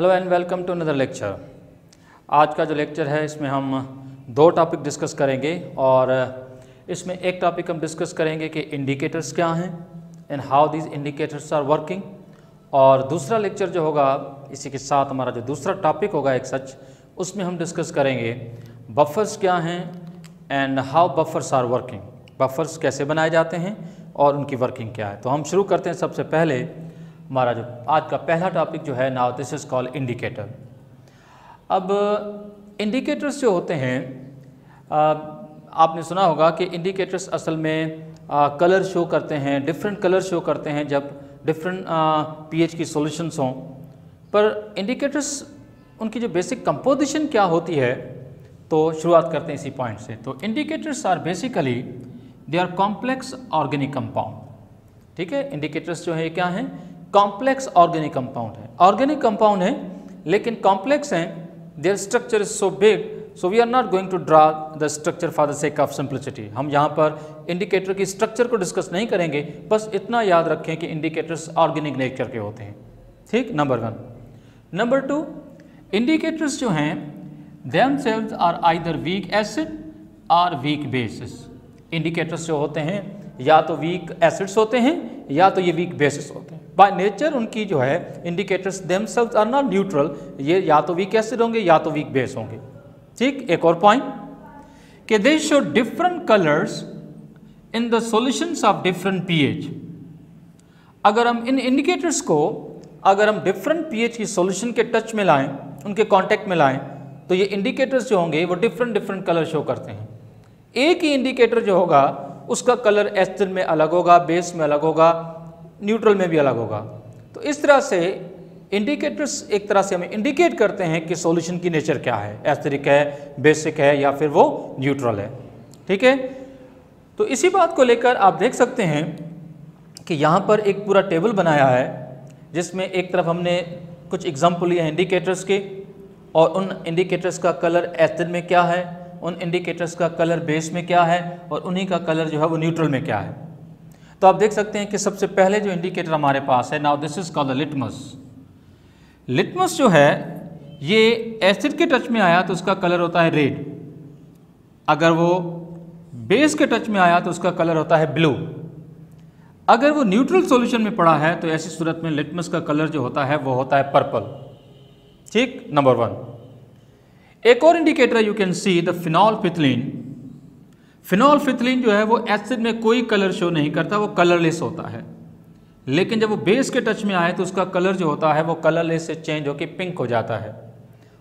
Hello and welcome to another lecture. आज का जो लेक्चर है इसमें हम दो टॉपिक डिस्कस करेंगे और इसमें एक टॉपिक हम डिस्कस करेंगे कि इंडिकेटर्स क्या हैं and how these indicators are working, और दूसरा लेक्चर जो होगा इसी के साथ हमारा जो दूसरा टॉपिक होगा एक सच, उसमें हम डिस्कस करेंगे बफर्स क्या हैं and how buffers are working, buffers कैसे बनाए जाते हैं और उनकी वर्किंग क्या है। तो हम शुरू करते हैं। सबसे पहले हमारा जो आज का पहला टॉपिक जो है, now this is called indicator. अब इंडिकेटर्स जो होते हैं, आपने सुना होगा कि इंडिकेटर्स असल में कलर शो करते हैं, डिफरेंट कलर शो करते हैं जब डिफरेंट पीएच की सॉल्यूशंस हों। पर इंडिकेटर्स उनकी जो बेसिक कंपोजिशन क्या होती है, तो शुरुआत करते हैं इसी पॉइंट से। तो indicators are basically they are complex organic compound. ठीक है, इंडिकेटर्स जो है क्या हैं, कॉम्प्लेक्स ऑर्गेनिक कंपाउंड है। ऑर्गेनिक कंपाउंड है लेकिन कॉम्प्लेक्स हैं, their structure is so big, so we are not going to draw the structure for the sake of simplicity. हम यहाँ पर इंडिकेटर की स्ट्रक्चर को डिस्कस नहीं करेंगे, बस इतना याद रखें कि इंडिकेटर्स ऑर्गेनिक नेचर के होते हैं। ठीक, number one. Number two, indicators जो हैं themselves are either weak acid और वीक बेसिस। इंडिकेटर्स जो होते हैं या तो वीक एसिड्स होते हैं या तो ये वीक बेसिस होते हैं। बाय नेचर उनकी जो है indicators themselves are not neutral, ये या तो वीक एसिड होंगे या तो वीक बेस होंगे। ठीक, एक और पॉइंट कि दे show different colours in the solutions of different pH. अगर हम इन इंडिकेटर्स को अगर हम डिफरेंट पीएच की सॉल्यूशन के टच में लाएं, उनके कांटेक्ट में लाएं, तो ये इंडिकेटर्स जो होंगे वो डिफरेंट कलर शो करते हैं। एक ही इंडिकेटर जो होगा उसका कलर एसिड में अलग होगा, बेस में अलग होगा, न्यूट्रल में भी अलग होगा। तो इस तरह से इंडिकेटर्स एक तरह से हमें इंडिकेट करते हैं कि सॉल्यूशन की नेचर क्या है, एसिडिक है, बेसिक है या फिर वो न्यूट्रल है। ठीक है, तो इसी बात को लेकर आप देख सकते हैं कि यहाँ पर एक पूरा टेबल बनाया है जिसमें एक तरफ हमने कुछ एग्जाम्पल लिए हैं इंडिकेटर्स के, और उन इंडिकेटर्स का कलर एसिड में क्या है, उन इंडिकेटर्स का कलर बेस में क्या है, और उन्हीं का कलर जो है वो न्यूट्रल में क्या है। तो आप देख सकते हैं कि सबसे पहले जो इंडिकेटर हमारे पास है, now this is called the litmus. Litmus जो है ये एसिड के टच में आया तो उसका कलर होता है रेड, अगर वो बेस के टच में आया तो उसका कलर होता है ब्लू, अगर वो न्यूट्रल सॉल्यूशन में पड़ा है तो ऐसी सूरत में लिटमस का कलर जो होता है वो होता है पर्पल। ठीक, नंबर वन। एक और indicator you can see the phenolphthalein. Phenolphthalein जो है वो एसिड में कोई कलर शो नहीं करता, वो कलरलेस होता है, लेकिन जब वो बेस के टच में आए तो उसका कलर जो होता है वो कलरलेस से चेंज होकर पिंक हो जाता है।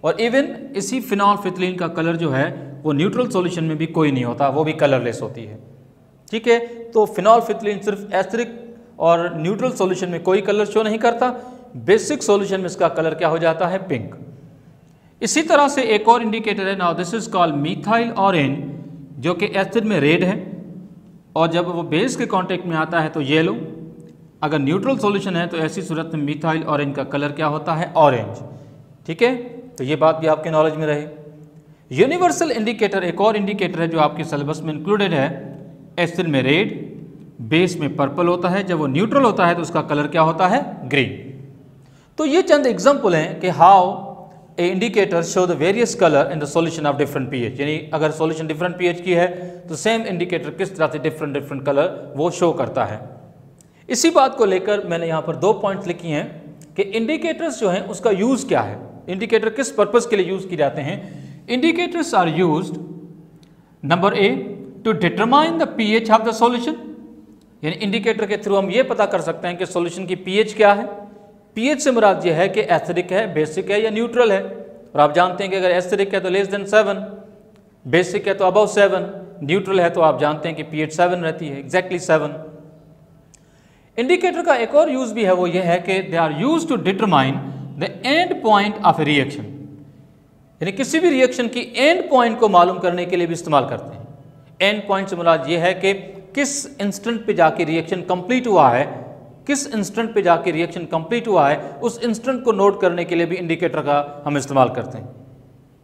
और इवन इसी फिनोल्फिथिलीन का कलर जो है वो न्यूट्रल सॉल्यूशन में भी कोई नहीं होता, वो भी कलरलेस होती है। ठीक है, तो फिनोल्फिथिलीन सिर्फ एसिडिक और न्यूट्रल सॉल्यूशन में कोई कलर शो नहीं करता, बेसिक सॉल्यूशन में इसका कलर क्या हो जाता है, पिंक। इसी तरह से एक और इंडिकेटर है, now this is called methyl orange, जो कि एसिड में रेड है और जब वो बेस के कांटेक्ट में आता है तो येलो, अगर न्यूट्रल सॉल्यूशन है तो ऐसी सूरत में मिथाइल ऑरेंज का कलर क्या होता है, ऑरेंज। ठीक है, तो ये बात भी आपके नॉलेज में रहे। यूनिवर्सल इंडिकेटर एक और इंडिकेटर है जो आपके सिलेबस में इंक्लूडेड है, एसिड में रेड, बेस में पर्पल होता है, जब वो न्यूट्रल होता है तो उसका कलर क्या होता है, ग्रीन। तो ये चंद एग्जाम्पल हैं कि how a indicator show the various colour in the solution of different pH. यानी अगर सॉल्यूशन डिफरेंट पीएच की है तो सेम इंडिकेटर किस तरह से डिफरेंट कलर वो शो करता है। इसी बात को लेकर मैंने यहाँ पर दो पॉइंट्स लिखी हैं कि इंडिकेटर्स जो हैं उसका यूज क्या है, इंडिकेटर किस पर्पस के लिए यूज किए जाते हैं। Indicators are used, number A, to determine the pH of the solution. यानी इंडिकेटर के थ्रू हम ये पता कर सकते हैं कि सॉल्यूशन की पीएच क्या है। पीएच से मुराद ये है कि एसिडिक है, बेसिक है या न्यूट्रल है। और आप जानते हैं कि अगर एसिडिक है तो लेस देन 7, बेसिक है तो अबव 7, न्यूट्रल है तो आप जानते हैं कि पीएच 7 रहती है, एग्जैक्टली 7। इंडिकेटर का एक और यूज भी है, वो ये है कि they are use to determine the end point of a reaction. यानी किसी भी रिएक्शन की एंड पॉइंट को मालूम करने के लिए भी इस्तेमाल करते हैं। एंड पॉइंट से मुराद ये है कि किस इंस्टेंट पे जाके रिएक्शन कंप्लीट हुआ है, किस इंस्टेंट पे जाके रिएक्शन कंप्लीट हुआ है, उस इंस्टेंट को नोट करने के लिए भी इंडिकेटर का हम इस्तेमाल करते हैं।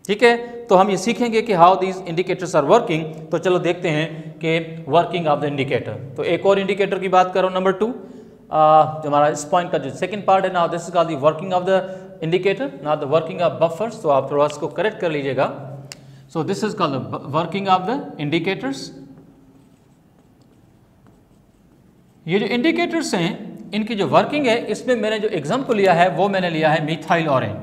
ठीक है, तो हम ये सीखेंगे कि how these indicators are working. तो चलो देखते हैं कि वर्किंग ऑफ द इंडिकेटर। तो एक और इंडिकेटर की बात करो, नंबर 2, जो हमारा इस पॉइंट का जो सेकंड पार्ट है, now this is called the working of the indicator, not the working of buffers. तो आप थोड़ा इसको करेक्ट कर लीजिएगा। So this is called the working of the indicators. ये जो इंडिकेटर्स हैं इनकी जो वर्किंग है, इसमें मैंने जो एग्जाम्पल लिया है वो मैंने लिया है methyl orange,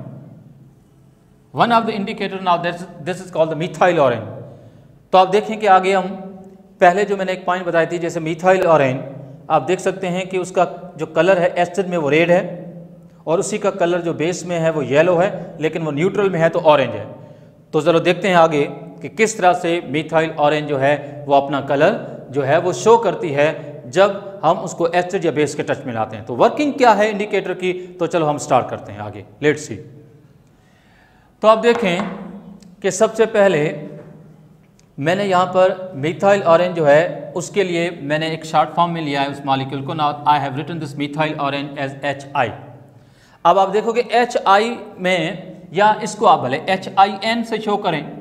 one of the indicator. Now this is called the methyl orange. तो आप देखें कि आगे हम पहले जो मैंने एक पॉइंट बताई थी, जैसे मिथाइल ऑरेंज आप देख सकते हैं कि उसका जो कलर है एसिड में वो रेड है, और उसी का कलर जो बेस में है वो येलो है, लेकिन वो न्यूट्रल में है तो ऑरेंज है। तो चलो देखते हैं आगे कि किस तरह से मिथाइल ऑरेंज जो है वो अपना कलर जो है वो शो करती है जब हम उसको एसिड या बेस के टच में लाते हैं। तो वर्किंग क्या है इंडिकेटर की, तो चलो हम स्टार्ट करते हैं आगे, लेट्स सी। तो आप देखें कि सबसे पहले मैंने यहाँ पर मिथाइल ऑरेंज जो है उसके लिए मैंने एक शॉर्ट फॉर्म में लिया है उस मॉलिक्यूल को। Now I have written this methyl orange as HI। अब आप देखोगे HI में, या इसको आप भले HIN से शो करें।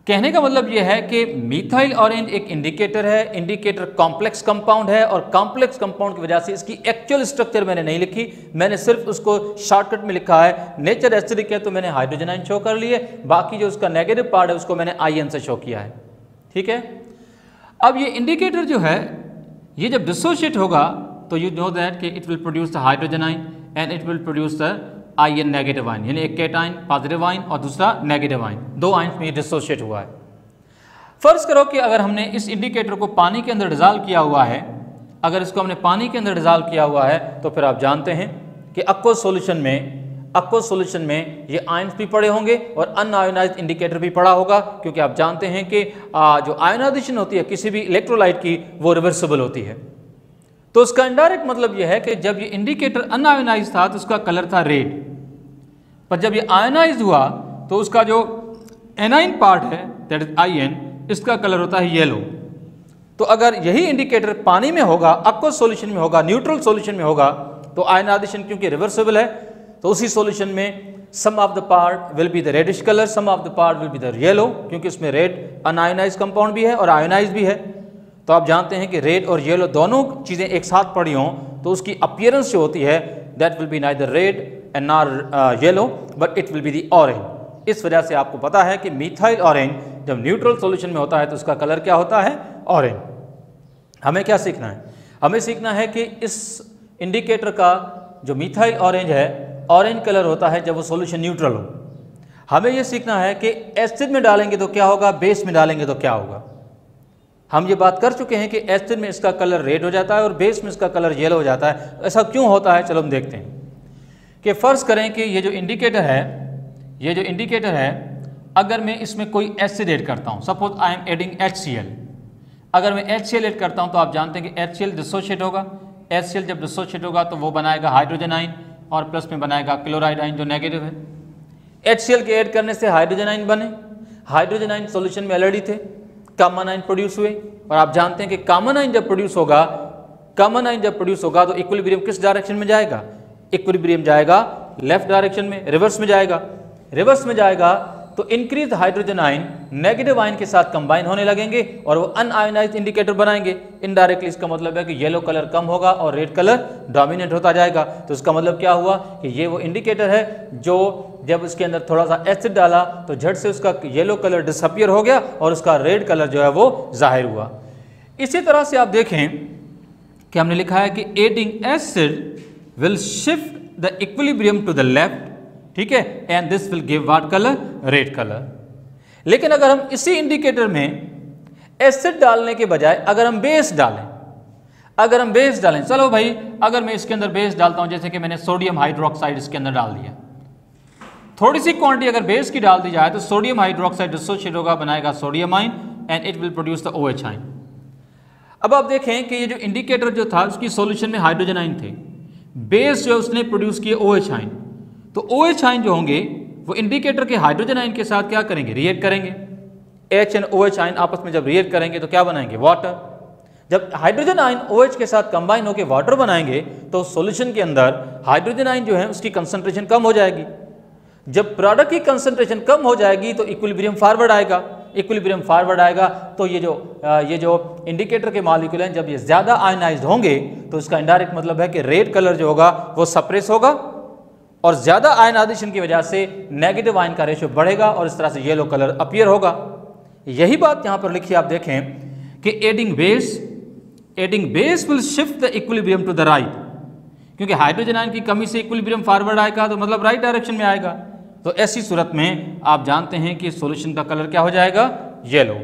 कहने का मतलब यह है कि मिथाइल ऑरेंज एक इंडिकेटर है। इंडिकेटर कॉम्प्लेक्स कंपाउंड है, और कॉम्प्लेक्स कंपाउंड की वजह से इसकी एक्चुअल स्ट्रक्चर मैंने नहीं लिखी, मैंने सिर्फ उसको शॉर्टकट में लिखा है। नेचर एसिडिक है तो मैंने हाइड्रोजन आयन शो कर लिए, बाकी जो उसका नेगेटिव पार्ट है उसको मैंने IN से शो किया है। ठीक है। अब ये इंडिकेटर जो है ये जब डिसोशिएट होगा तो यू नो दैट कि it will produce the hydrogen ion and it will produce the IN negative ion, यानी एक कैटाइन पॉजिटिव आयन और दूसरा नेगेटिव आयन, दो आयन में डिसोशिएट हुआ है। फर्ज करो कि अगर हमने इस इंडिकेटर को पानी के अंदर डिजॉल्व किया हुआ है, अगर इसको हमने पानी के अंदर डिजॉल्व किया हुआ है तो फिर आप जानते हैं कि aqueous सॉल्यूशन में ये आयन्स भी पड़े होंगे और अनआयोनाइज्ड इंडिकेटर भी पड़ा होगा, क्योंकि आप जानते हैं कि जो आयोनाइजेशन होती है किसी भी इलेक्ट्रोलाइट की वो रिवर्सिबल होती है। तो उसका इनडायरेक्ट मतलब यह है कि जब ये इंडिकेटर अनआयोनाइज्ड था तो उसका कलर था रेड, पर जब ये आयोनाइज्ड हुआ तो उसका जो एनाइन पार्ट है दैट इज IN, इसका कलर होता है येलो। तो अगर यही इंडिकेटर पानी में होगा, aqueous सॉल्यूशन में होगा, न्यूट्रल सॉल्यूशन में होगा, तो आयनाइजेशन क्योंकि रिवर्सिबल है तो उसी सॉल्यूशन में some of the part will be the reddish colour, some of the part will be the yellow, क्योंकि इसमें रेड अनआयोनाइज्ड कंपाउंड भी है और आयोनाइज्ड भी है। तो आप जानते हैं कि रेड और येलो दोनों चीज़ें एक साथ पड़ी हों तो उसकी अपीयरेंस जो होती है that will be neither red and not yellow but it will be the orange. इस वजह से आपको पता है कि मिथाइल ऑरेंज जब न्यूट्रल सॉल्यूशन में होता है तो उसका कलर क्या होता है, ऑरेंज। हमें क्या सीखना है, हमें सीखना है कि इस इंडिकेटर का जो मिथाइल ऑरेंज है ऑरेंज कलर होता है जब वो सॉल्यूशन न्यूट्रल हो। हमें यह सीखना है कि एसिड में डालेंगे तो क्या होगा, बेस में डालेंगे तो क्या होगा। हम ये बात कर चुके हैं कि एसिड में इसका कलर रेड हो जाता है और बेस में इसका कलर येलो हो जाता है। ऐसा क्यों होता है, चलो हम देखते हैं कि फ़र्ज़ करें कि ये जो इंडिकेटर है अगर मैं इसमें कोई एसिड ऐड करता हूँ, suppose I am adding HCl। अगर मैं HCl ऐड करता हूँ तो आप जानते हैं कि HCl डिसोशिएट होगा। HCl जब डिसोशिएट होगा तो वो बनाएगा हाइड्रोजन आयन और प्लस में बनाएगा क्लोराइड आयन जो नेगेटिव है। HCl के ऐड करने से हाइड्रोजन आयन बने, हाइड्रोजन आयन सॉल्यूशन में ऑलरेडी थे, कॉमन आयन प्रोड्यूस हुए, और आप जानते हैं कि कॉमन आयन जब प्रोड्यूस होगा तो इक्विलिब्रियम किस डायरेक्शन में जाएगा, इक्विलिब्रियम जाएगा लेफ्ट डायरेक्शन में, रिवर्स में जाएगा तो increase hydrogen ion negative ion के साथ कंबाइन होने लगेंगे और वो अनआयोनाइज्ड इंडिकेटर बनाएंगे। इनडायरेक्टली इसका मतलब है कि येलो कलर कम होगा और रेड कलर डोमिनेट होता जाएगा। तो इसका मतलब क्या हुआ कि ये वो इंडिकेटर है जो जब उसके अंदर थोड़ा सा एसिड डाला तो झट से उसका येलो कलर डिसअपियर हो गया और उसका रेड कलर जो है वो जाहिर हुआ। इसी तरह से आप देखें कि हमने लिखा है कि adding acid will shift the equilibrium to the left, ठीक है, and this will give what colour, red colour. लेकिन अगर हम इसी इंडिकेटर में एसिड डालने के बजाय अगर हम बेस डालें, चलो भाई अगर मैं इसके अंदर बेस डालता हूं, जैसे कि मैंने सोडियम हाइड्रोक्साइड इसके अंदर डाल दिया, थोड़ी सी क्वांटिटी अगर बेस की डाल दी जाए तो सोडियम हाइड्रोक्साइड डिसोशिएट होगा, बनाएगा sodium ion and it will produce the OH ion. अब आप देखें कि ये जो इंडिकेटर जो था उसकी सॉल्यूशन में हाइड्रोजन आयन थे, बेस जो उसने प्रोड्यूस किए OH आयन। तो OH आयन जो होंगे वो इंडिकेटर के हाइड्रोजन आयन के साथ क्या करेंगे, रिएक्ट करेंगे। H एंड OH आयन आपस में जब रिएक्ट करेंगे तो क्या बनाएंगे, वाटर। जब हाइड्रोजन आयन OH के साथ कंबाइन होकर वाटर बनाएंगे तो सॉल्यूशन के अंदर हाइड्रोजन आयन जो है उसकी कंसंट्रेशन कम हो जाएगी। जब प्रोडक्ट की कंसंट्रेशन कम हो जाएगी तो इक्विलिब्रियम फॉरवर्ड आएगा। तो ये जो इंडिकेटर के मॉलिक्यूल हैं जब ये ज़्यादा आयनाइज्ड होंगे तो इसका इनडायरेक्ट मतलब है कि रेड कलर जो होगा वो सप्रेस होगा और ज़्यादा आयनाइजेशन की वजह से नेगेटिव आयन का रेशियो बढ़ेगा और इस तरह से येलो कलर अपीयर होगा। यही बात यहाँ पर लिखी आप देखें कि adding base will shift the equilibrium to the right, क्योंकि हाइड्रोजन आयन की कमी से इक्विलिब्रियम फॉरवर्ड आएगा तो मतलब राइट डायरेक्शन में आएगा। तो ऐसी सूरत में आप जानते हैं कि सॉल्यूशन का कलर क्या हो जाएगा, येलो।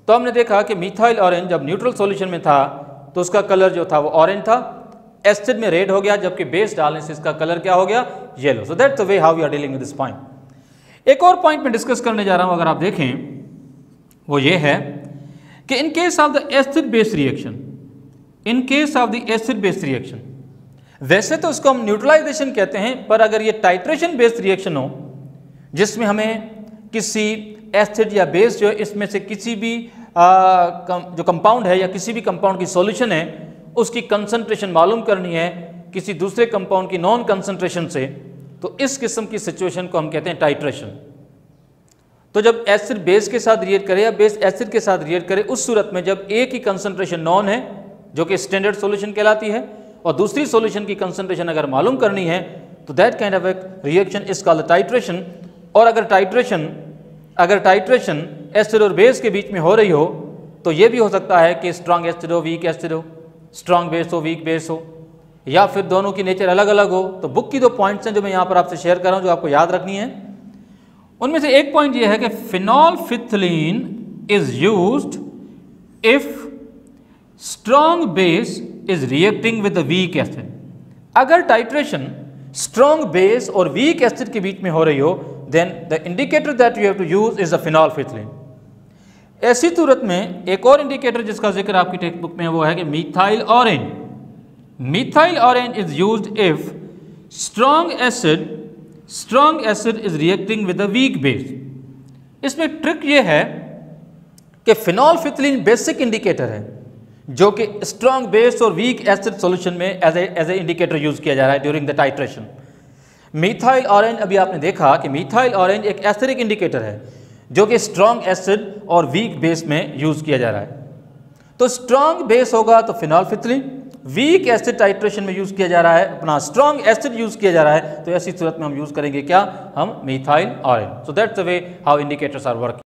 तो हमने देखा कि मिथाइल ऑरेंज जब न्यूट्रल सॉल्यूशन में था तो उसका कलर जो था वो ऑरेंज था, एसिड में रेड हो गया, जबकि बेस डालने से इसका कलर क्या हो गया, yellow. So that's the way how we are dealing with this point. एक और पॉइंट मैं डिस्कस करने जा रहा हूं, अगर आप देखें वो ये है कि in case of the acid base reaction, वैसे तो उसको हम न्यूट्रलाइजेशन कहते हैं, पर अगर ये टाइट्रेशन बेस्ड रिएक्शन हो जिसमें हमें किसी एसिड या बेस जो है इसमें से किसी भी जो कंपाउंड है या किसी भी कंपाउंड की सॉल्यूशन है उसकी कंसंट्रेशन मालूम करनी है किसी दूसरे कंपाउंड की नॉन कंसंट्रेशन से, तो इस किस्म की सिचुएशन को हम कहते हैं टाइट्रेशन। तो जब एसिड बेस के साथ रिएक्ट करे या बेस एसिड के साथ रिएक्ट करे, उस सूरत में जब एक ही कंसंट्रेशन नॉन है जो कि स्टैंडर्ड सॉल्यूशन कहलाती है और दूसरी सॉल्यूशन की कंसंट्रेशन अगर मालूम करनी है तो that kind of a reaction is called titration. और अगर टाइट्रेशन एसिड और बेस के बीच में हो रही हो तो ये भी हो सकता है कि स्ट्रांग एसिड हो, वीक एसिड हो, स्ट्रांग बेस हो, वीक बेस हो, या फिर दोनों की नेचर अलग अलग हो। तो बुक की दो पॉइंट्स हैं जो मैं यहाँ पर आपसे शेयर कर रहा हूँ जो आपको याद रखनी है। उनमें से एक पॉइंट ये है कि phenolphthalein is used if strong base is reacting with the weak acid. अगर टाइट्रेशन स्ट्रांग बेस और वीक एसिड के बीच में हो रही हो then the indicator that you have to use is the phenolphthalein. ऐसी सूरत में एक और इंडिकेटर जिसका जिक्र आपकी टेक्स्ट बुक में है वो है कि methyl orange. Methyl orange is used if strong acid is reacting with the weak base. इसमें ट्रिक ये है कि फिनोल्फिथिलीन बेसिक इंडिकेटर है जो कि स्ट्रांग बेस और वीक एसिड सॉल्यूशन में एज ए इंडिकेटर यूज किया जा रहा है during the titration. Methyl orange अभी आपने देखा कि मिथाइल ऑरेंज एक एसिडिक इंडिकेटर है जो कि स्ट्रांग एसिड और वीक बेस में यूज किया जा रहा है। तो स्ट्रांग बेस होगा तो फिनोल्फिथिलीन, वीक एसिड टाइट्रेशन में यूज किया जा रहा है, अपना स्ट्रांग एसिड यूज किया जा रहा है, तो ऐसी सूरत में हम यूज करेंगे क्या, हम methyl orange. So that's the way how indicators are working.